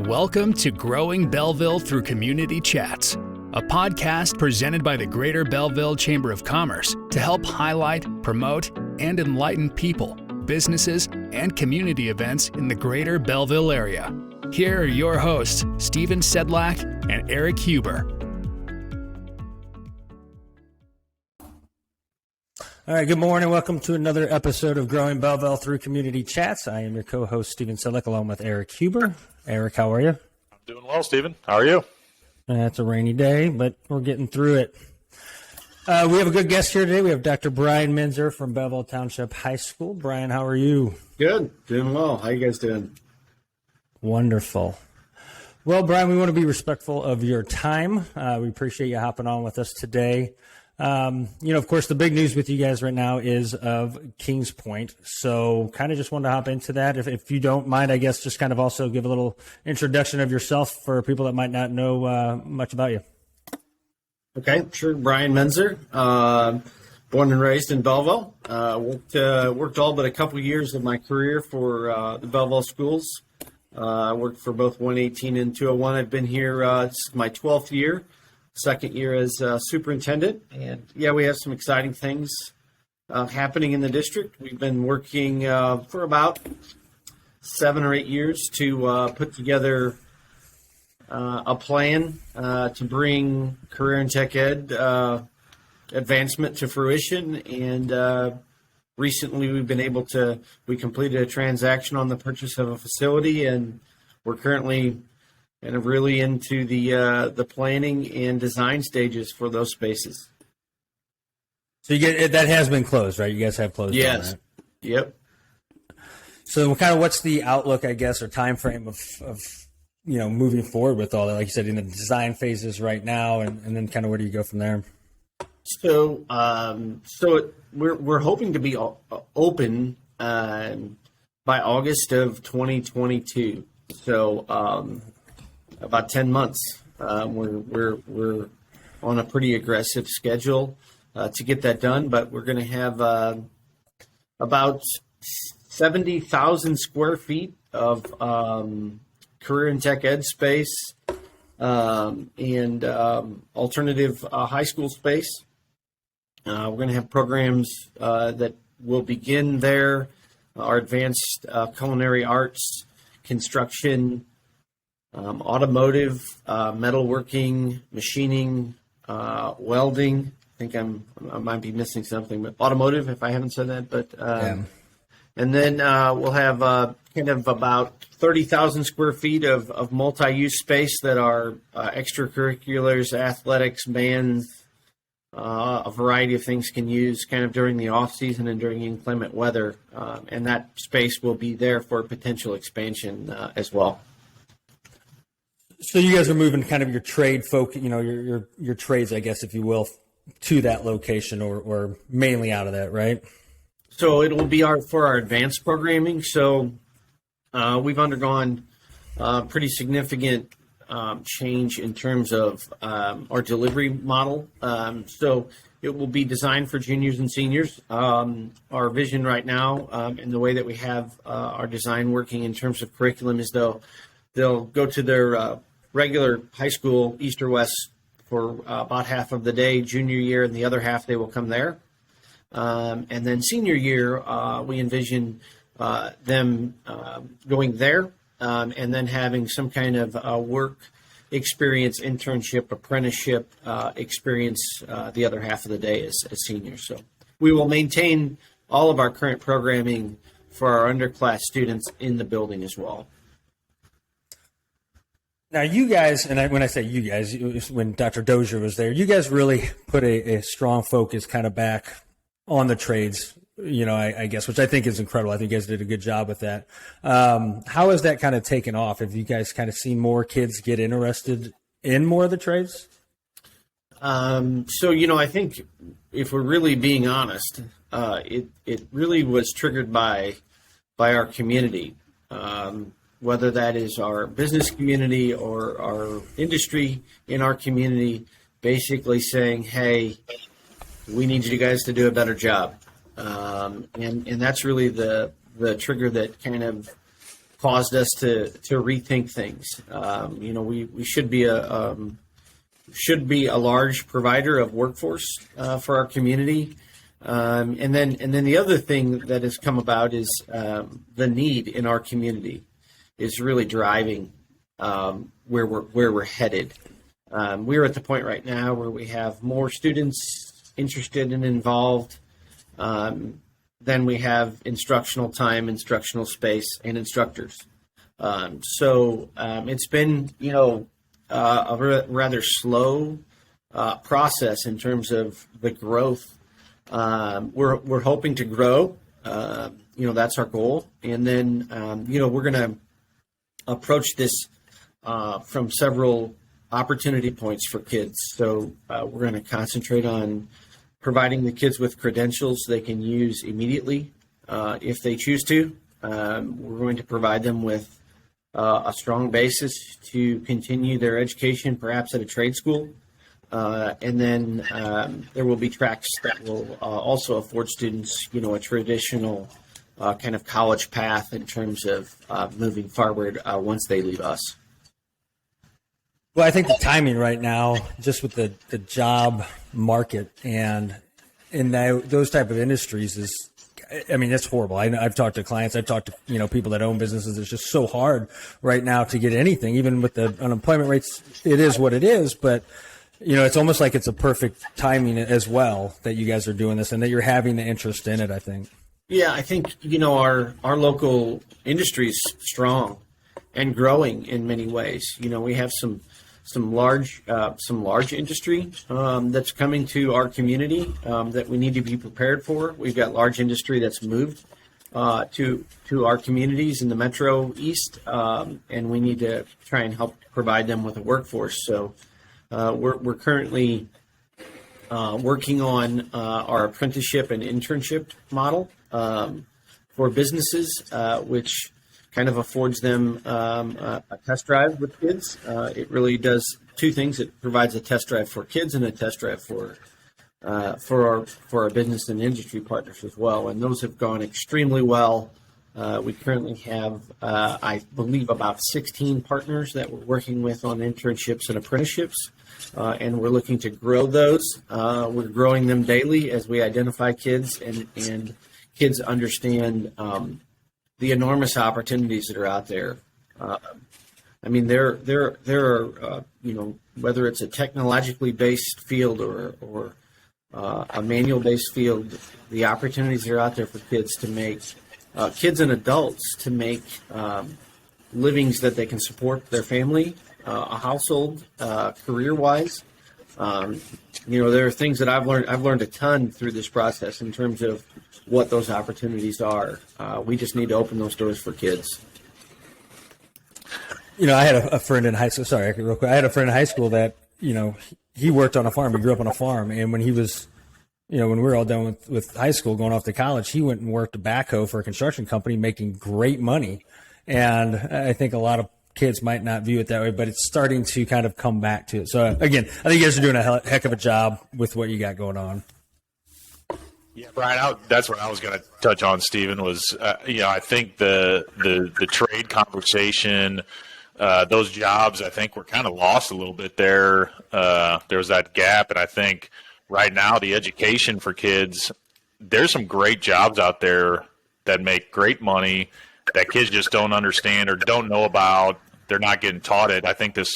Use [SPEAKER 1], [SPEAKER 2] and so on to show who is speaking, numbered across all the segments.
[SPEAKER 1] Welcome to Growing Belleville Through Community Chats, a podcast presented by the Greater Belleville Chamber of Commerce to help highlight, promote, and enlighten people, businesses, and community events in the Greater Belleville area. Here are your hosts, Stephen Sedlak and Eric Huber.
[SPEAKER 2] All right, good morning. Welcome to another episode of Growing Belleville Through Community Chats. I am your co-host, Stephen Sedlak, along with Eric Huber. Eric, how are you?
[SPEAKER 3] I'm doing well, Stephen. How are you?
[SPEAKER 2] It's a rainy day, but we're getting through it. We have a good guest here today. We have Dr. Brian Mentzer from Belleville Township High School. Brian, how are you?
[SPEAKER 4] Good. Doing well. How you guys doing?
[SPEAKER 2] Wonderful. Well, Brian, we want to be respectful of your time. We appreciate you hopping on with us today. Of course, the big news with you guys right now is of Kings Point. So kind of just wanted to hop into that. If you don't mind, I guess just kind of also give a little introduction of yourself for people that might not know much about you.
[SPEAKER 4] Okay, sure. Brian Mentzer, born and raised in Belleville. Worked all but a couple years of my career for the Belleville schools. I worked for both 118 and 201. I've been here, this is my 12th year. Second year as superintendent, and we have some exciting things happening in the district. We've been working for about 7 or 8 years to put together a plan to bring career and tech ed advancement to fruition. And recently, we completed a transaction on the purchase of a facility, and we're currently and really into the planning and design stages for those spaces.
[SPEAKER 2] So that has been closed, right? You guys have closed.
[SPEAKER 4] Yes.
[SPEAKER 2] On that.
[SPEAKER 4] Yep.
[SPEAKER 2] So kind of what's the outlook, I guess, or time frame of moving forward with all that? Like you said, in the design phases right now, and then kind of where do you go from there?
[SPEAKER 4] So we're hoping to be open by August of 2022. So about 10 months. We're on a pretty aggressive schedule to get that done, but we're going to have about 70,000 square feet of career and tech ed space and alternative high school space. We're going to have programs that will begin there, our advanced culinary arts, construction, automotive, metalworking, machining, welding. I think I might be missing something, but automotive, if I haven't said that. But and then we'll have kind of about 30,000 square feet of multi-use space that are extracurriculars, athletics, bands, a variety of things can use kind of during the off season and during inclement weather, and that space will be there for potential expansion as well.
[SPEAKER 2] So you guys are moving kind of your trade your trades, I guess, if you will, to that location or mainly out of that, right?
[SPEAKER 4] So it will be for our advanced programming. So we've undergone pretty significant change in terms of our delivery model. So it will be designed for juniors and seniors. Our vision right now and the way that we have our design working in terms of curriculum is they'll go to their regular high school, east or west, for about half of the day, junior year, and the other half they will come there. And then senior year, we envision them going there and then having some kind of work experience, internship, apprenticeship experience the other half of the day as seniors. So we will maintain all of our current programming for our underclass students in the building as well.
[SPEAKER 2] Now, you guys, and when I say you guys, it was when Dr. Dozier was there, you guys really put a strong focus kind of back on the trades, I guess, which I think is incredible. I think you guys did a good job with that. How has that kind of taken off? Have you guys kind of seen more kids get interested in more of the trades?
[SPEAKER 4] I think if we're really being honest, it really was triggered by our community. Whether that is our business community or our industry in our community, basically saying, hey, we need you guys to do a better job. And that's really the trigger that kind of caused us to rethink things. We should be a large provider of workforce for our community. And then the other thing that has come about is the need in our community is really driving where we're headed. We're at the point right now where we have more students interested and involved than we have instructional time, instructional space, and instructors. So it's been, a rather slow process in terms of the growth. We're hoping to grow. That's our goal. And then, we're going to approach this from several opportunity points for kids. So we're going to concentrate on providing the kids with credentials they can use immediately if they choose to. We're going to provide them with a strong basis to continue their education, perhaps at a trade school. And then there will be tracks that will also afford students, a traditional kind of college path in terms of moving forward once they leave us.
[SPEAKER 2] Well, I think the timing right now, just with the job market and in those type of industries is, it's horrible. I've talked to clients, I've talked to, people that own businesses. It's just so hard right now to get anything, even with the unemployment rates. It is what it is, but it's almost like it's a perfect timing as well that you guys are doing this and that you're having the interest in it, I think.
[SPEAKER 4] Yeah, I think, our local industry is strong and growing in many ways. We have some large industry that's coming to our community that we need to be prepared for. We've got large industry that's moved to our communities in the Metro East, and we need to try and help provide them with a workforce. So we're currently working on our apprenticeship and internship model for businesses, which kind of affords them a test drive with kids. It really does two things. It provides a test drive for kids and a test drive for our business and industry partners as well. And those have gone extremely well. We currently have, I believe, about 16 partners that we're working with on internships and apprenticeships, and we're looking to grow those. We're growing them daily as we identify kids and kids understand the enormous opportunities that are out there. There are whether it's a technologically based field or a manual based field, the opportunities that are out there for kids to make kids and adults to make livings that they can support their family, a household, career wise. There are things that I've learned a ton through this process in terms of what those opportunities are. We just need to open those doors for kids.
[SPEAKER 2] I had a friend in high school. Sorry, real quick. I had a friend in high school that, he worked on a farm. He grew up on a farm. And when he was, when we were all done with high school, going off to college, he went and worked a backhoe for a construction company, making great money. And I think a lot of kids might not view it that way, but it's starting to kind of come back to it. So again, I think you guys are doing a heck of a job with what you got going on.
[SPEAKER 3] Yeah, Brian, that's what I was going to touch on, Stephen, was, I think the trade conversation, those jobs, I think were kind of lost a little bit there. There was that gap. And I think right now the education for kids, there's some great jobs out there that make great money that kids just don't understand or don't know about. They're not getting taught it. I think this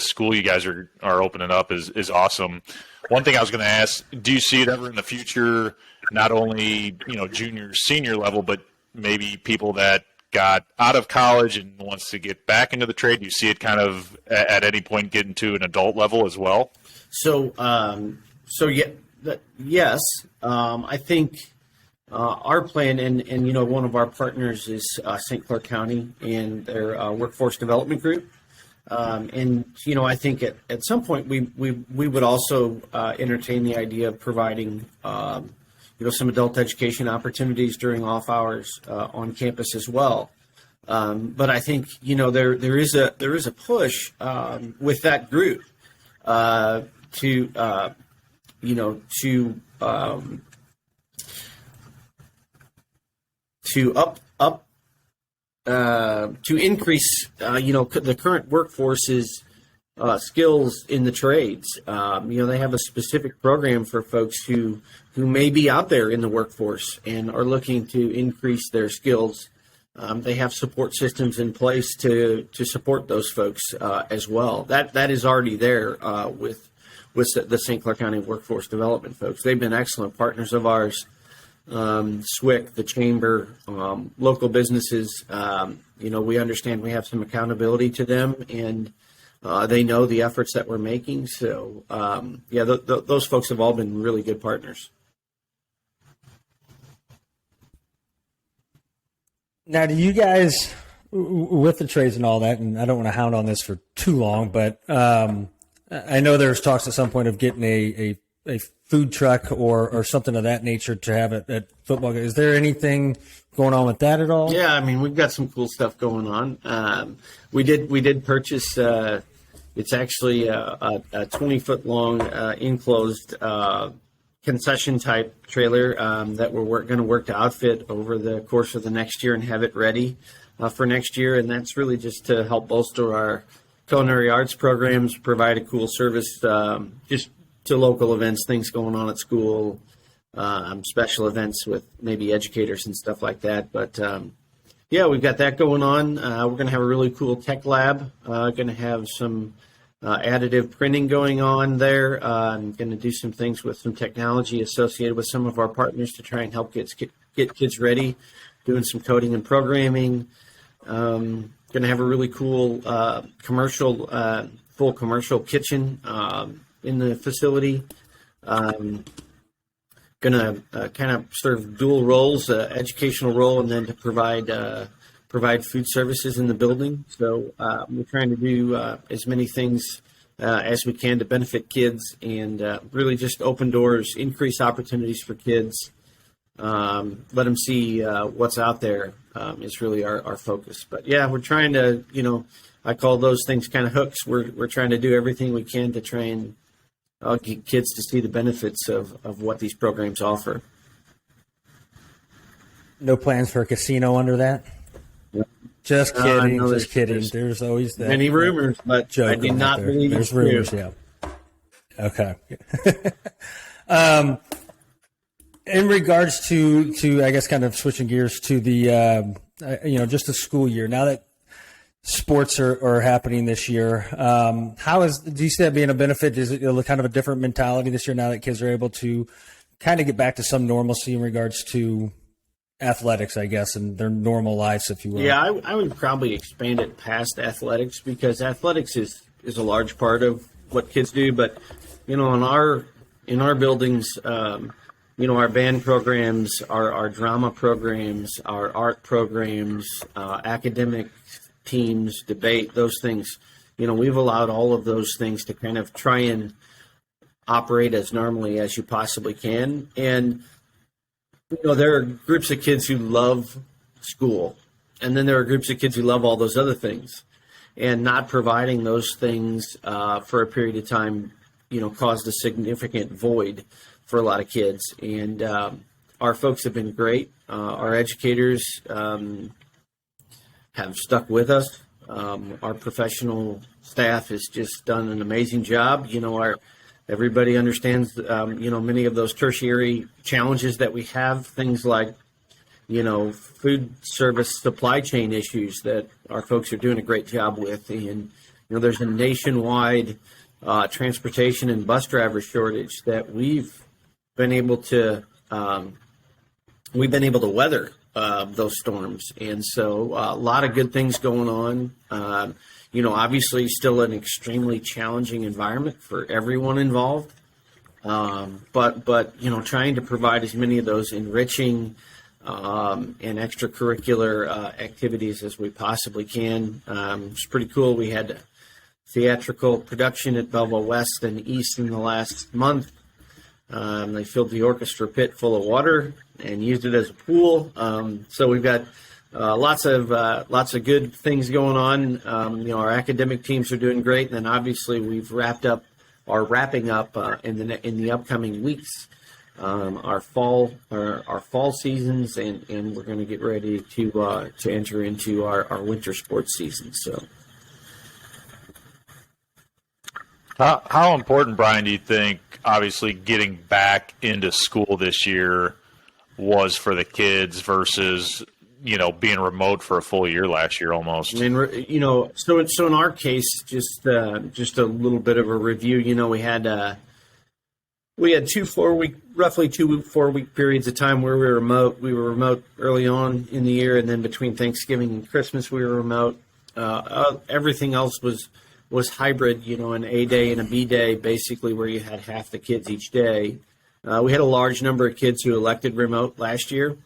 [SPEAKER 3] school you guys are opening up is awesome. One thing I was going to ask, do you see it ever in the future, not only, junior, senior level, but maybe people that got out of college and wants to get back into the trade? Do you see it kind of at any point getting to an adult level as well?
[SPEAKER 4] Yes. I think our plan, and one of our partners is St. Clair County and their workforce development group. I think at some point we would also entertain the idea of providing some adult education opportunities during off hours on campus as well. But I think there is a push with that group to up increase, the current workforce's skills in the trades. They have a specific program for folks who may be out there in the workforce and are looking to increase their skills. They have support systems in place to support those folks as well. That is already there with the St. Clair County Workforce Development folks. They've been excellent partners of ours. SWIC, the chamber, local businesses. We understand we have some accountability to them, and they know the efforts that we're making. So, those folks have all been really good partners.
[SPEAKER 2] Now, do you guys, with the trades and all that, and I don't want to hound on this for too long, but I know there's talks at some point of getting a food truck or something of that nature to have at football. Is there anything going on with that at all?
[SPEAKER 4] Yeah, I mean, we've got some cool stuff going on. We did purchase. It's actually a 20-foot long enclosed concession type trailer that we're going to work to outfit over the course of the next year and have it ready for next year. And that's really just to help bolster our culinary arts programs, provide a cool service just to local events, things going on at school, special events with maybe educators and stuff like that. But we've got that going on. We're going to have a really cool tech lab. Going to have some additive printing going on there. I'm going to do some things with some technology associated with some of our partners to try and help get kids ready, doing some coding and programming. Going to have a really cool full commercial kitchen in the facility. Going to kind of serve dual roles, educational role, and then to provide food services in the building. So we're trying to do as many things as we can to benefit kids and really just open doors, increase opportunities for kids, let them see what's out there is really our focus. But we're trying to, I call those things kind of hooks. We're trying to do everything we can to try and get kids to see the benefits of what these programs offer.
[SPEAKER 2] No plans for a casino under that? Just kidding. Just kidding. There's always that.
[SPEAKER 4] Many rumors, but I do not believe
[SPEAKER 2] there's rumors.
[SPEAKER 4] True.
[SPEAKER 2] Yeah. Okay. In regards to, I guess, kind of switching gears to the, just the school year. Now that sports are happening this year, do you see that being a benefit? Is it kind of a different mentality this year now that kids are able to kind of get back to some normalcy in regards to athletics, I guess, and their normal lives, if you will?
[SPEAKER 4] Yeah, I would probably expand it past athletics because athletics is a large part of what kids do. But, in our buildings, our band programs, our drama programs, our art programs, academic teams, debate, those things, we've allowed all of those things to kind of try and operate as normally as you possibly can. And there are groups of kids who love school, and then there are groups of kids who love all those other things. And not providing those things for a period of time, caused a significant void for a lot of kids. And our folks have been great. Our educators have stuck with us. Our professional staff has just done an amazing job. Everybody understands, many of those tertiary challenges that we have, things like, food service supply chain issues that our folks are doing a great job with. And, there's a nationwide transportation and bus driver shortage that we've been able to weather those storms. And so a lot of good things going on. Obviously still an extremely challenging environment for everyone involved. But trying to provide as many of those enriching and extracurricular activities as we possibly can. It's pretty cool. We had theatrical production at Belleville West and East in the last month. They filled the orchestra pit full of water and used it as a pool. So we've got lots of good things going on. Our academic teams are doing great, and then obviously we've wrapping up in the upcoming weeks our fall seasons, and we're going to get ready to enter into our winter sports season. So,
[SPEAKER 3] how important, Brian, do you think, obviously, getting back into school this year was for the kids versus, being remote for a full year last year almost?
[SPEAKER 4] I mean, so in our case, just a little bit of a review. We had roughly 2 4-week periods of time where we were remote. We were remote early on in the year, and then between Thanksgiving and Christmas, we were remote. Everything else was hybrid, an A day and a B day, basically, where you had half the kids each day. We had a large number of kids who elected remote last year.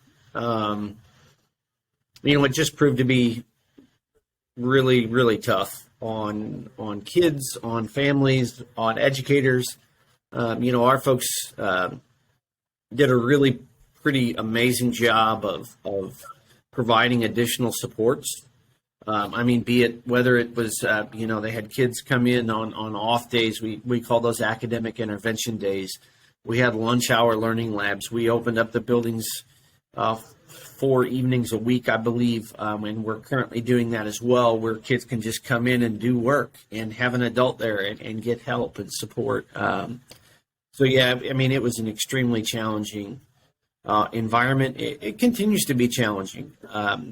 [SPEAKER 4] It just proved to be really, really tough on kids, on families, on educators. Our folks did a really pretty amazing job of providing additional supports. Be it whether it was, they had kids come in on off days. We call those academic intervention days. We had lunch hour learning labs. We opened up the buildings 4 evenings a week, I believe, and we're currently doing that as well, where kids can just come in and do work and have an adult there and get help and support. It was an extremely challenging environment. It continues to be challenging.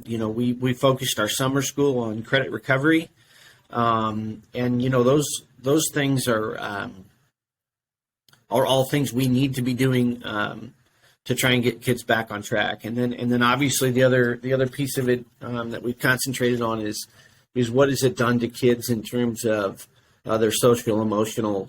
[SPEAKER 4] We focused our summer school on credit recovery, and those things are all things we need to be doing to try and get kids back on track. And then obviously the other piece of it that we've concentrated on is what has it done to kids in terms of their social emotional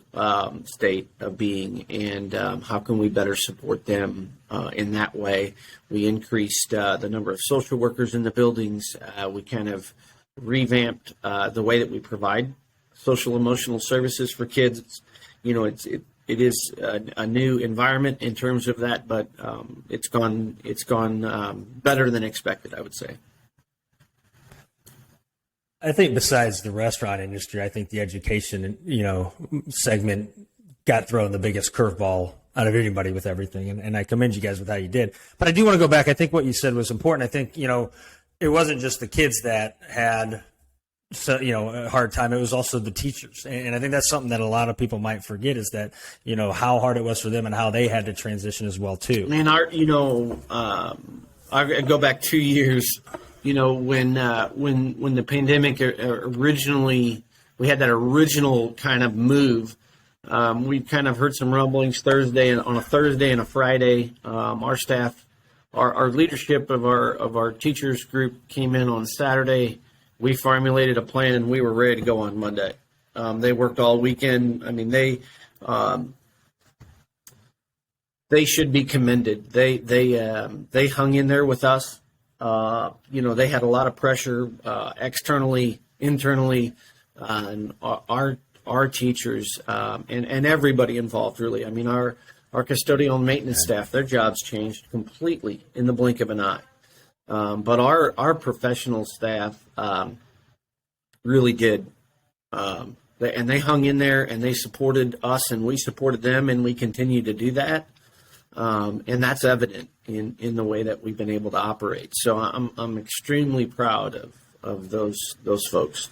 [SPEAKER 4] state of being, and how can we better support them in that way. We increased the number of social workers in the buildings. We kind of revamped the way that we provide social emotional services for kids. It is a new environment in terms of that, but it's gone better than expected, I would say.
[SPEAKER 2] I think besides the restaurant industry, I think the education, segment got thrown the biggest curveball out of anybody with everything. And I commend you guys with how you did. But I do want to go back. I think what you said was important. I think, it wasn't just the kids that had, a hard time. It was also the teachers. And I think that's something that a lot of people might forget, is that, how hard it was for them and how they had to transition as well, too.
[SPEAKER 4] Man, I go back 2 years. When the pandemic originally, we had that original kind of move. We kind of heard some rumblings on a Thursday and a Friday. Our staff, our leadership of our teachers group came in on Saturday. We formulated a plan and we were ready to go on Monday. They worked all weekend. They should be commended. They hung in there with us. They had a lot of pressure externally, internally, and our teachers and everybody involved, really. Our custodial and maintenance staff, their jobs changed completely in the blink of an eye. But our professional staff really did. And they hung in there and they supported us and we supported them, and we continue to do that. And that's evident in the way that we've been able to operate. So I'm extremely proud of those folks.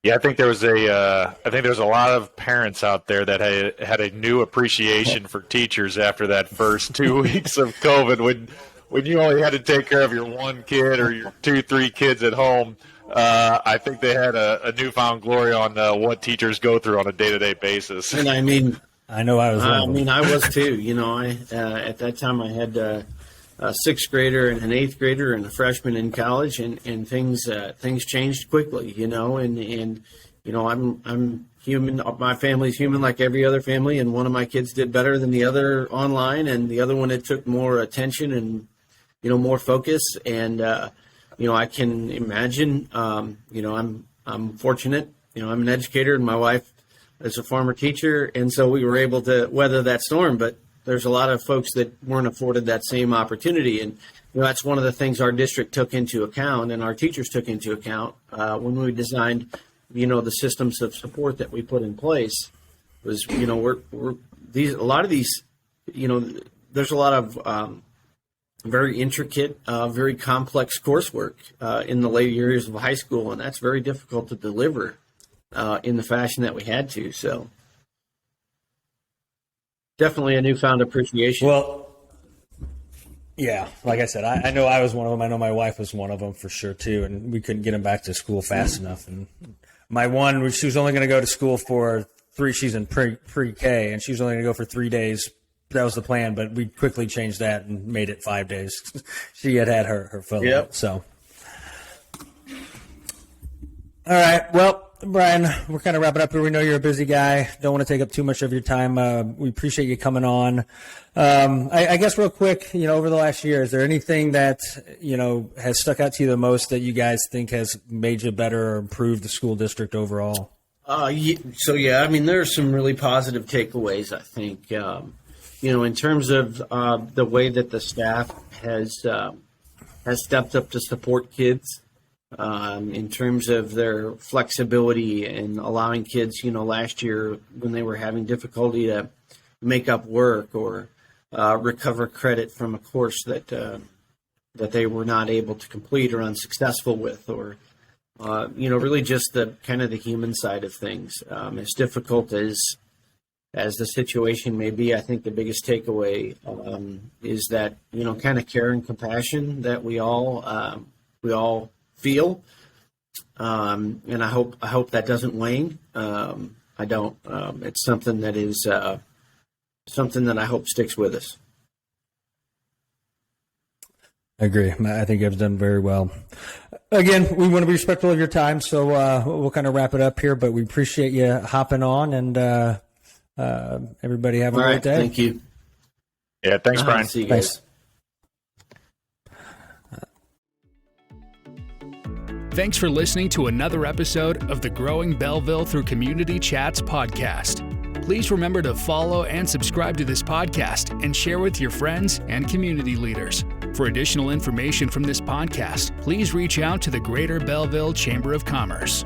[SPEAKER 3] Yeah, I think there was a lot of parents out there that had a new appreciation for teachers after that first 2 weeks of COVID, when you only had to take care of your one kid or your 2-3 kids at home. I think they had a newfound glory on what teachers go through on a day-to-day basis.
[SPEAKER 4] And
[SPEAKER 2] I know I was one.
[SPEAKER 4] I was too. At that time I had a 6th grader and an 8th grader and a freshman in college, and things changed quickly. I'm human. My family's human like every other family, and one of my kids did better than the other online, and the other one, it took more attention and more focus. And I can imagine. I'm fortunate. I'm an educator, and my wife as a former teacher, and so we were able to weather that storm. But there's a lot of folks that weren't afforded that same opportunity, and that's one of the things our district took into account and our teachers took into account when we designed, the systems of support that we put in place. Was we're a lot of these there's a lot of very intricate, very complex coursework in the later years of high school, and that's very difficult to deliver in the fashion that we had to. So definitely a newfound appreciation.
[SPEAKER 2] Well, yeah, like I said, I know I was one of them. I know my wife was one of them for sure too, and we couldn't get them back to school fast enough. And my one, she was only going to go to school for 3. She's in pre-K, and she was only going to go for 3 days. That was the plan, but we quickly changed that and made it 5 days. She had her fill.
[SPEAKER 4] Yep.
[SPEAKER 2] So, all right. Well, Brian, we're kind of wrapping up here. We know you're a busy guy. Don't want to take up too much of your time. We appreciate you coming on. I guess real quick, over the last year, is there anything that, has stuck out to you the most that you guys think has made you better or improved the school district overall?
[SPEAKER 4] There are some really positive takeaways, I think. In terms of the way that the staff has stepped up to support kids, in terms of their flexibility and allowing kids, last year when they were having difficulty to make up work or recover credit from a course that they were not able to complete or unsuccessful with, or really just the kind of the human side of things. As difficult as the situation may be, I think the biggest takeaway is that kind of care and compassion that we all feel, and I hope that doesn't wane. I don't. It's something that is something that I hope sticks with us.
[SPEAKER 2] I agree. I think you've done very well. Again, we want to be respectful of your time, so we'll kind of wrap it up here. But we appreciate you hopping on, and everybody have a great day.
[SPEAKER 4] Thank you.
[SPEAKER 3] Yeah, thanks, Brian.
[SPEAKER 4] See you guys.
[SPEAKER 1] Thanks for listening to another episode of the Growing Belleville Through Community Chats podcast. Please remember to follow and subscribe to this podcast and share with your friends and community leaders. For additional information from this podcast, please reach out to the Greater Belleville Chamber of Commerce.